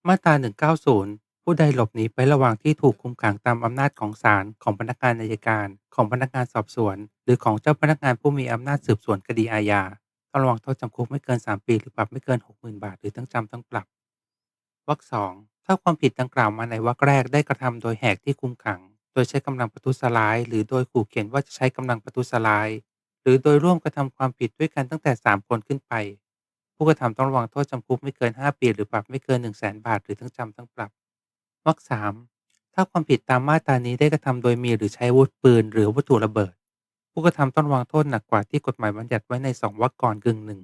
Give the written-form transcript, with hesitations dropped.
มาตรา190ผู้ใดหลบหนีไประหว่างที่ถูกคุมขังตามอำนาจของศาลของพนักงานอัยการของพนักงานสอบสวนหรือของเจ้าพนักงานผู้มีอำนาจสืบสวนคดีอาญาต้องระวังโทษจำคุกไม่เกิน3ปีหรือปรับไม่เกิน60,000บาทหรือทั้งจำทั้งปรับวรรคสองถ้าความผิดดังกล่าวมาในวรรคแรกได้กระทำโดยแหกที่คุมขังโดยใช้กำลังประทุษร้ายหรือโดยขู่เข็นว่าจะใช้กำลังประทุษร้ายหรือโดยร่วมกระทำความผิดด้วยกันตั้งแต่3 คนขึ้นไปผู้กระทำต้องระวังโทษจำคุกไม่เกิน5 ปีหรือปรับไม่เกิน100,000บาทหรือทั้งจำทั้งปรับ วรรคสามถ้าความผิดตามมาตรานี้ได้กระทำโดยมีหรือใช้อาวุธปืนหรือวัตถุระเบิดผู้กระทำต้องระวังโทษหนักกว่าที่กฎหมายบัญญัติไว้ใน2 วรรคก่อนกึ่งหนึ่ง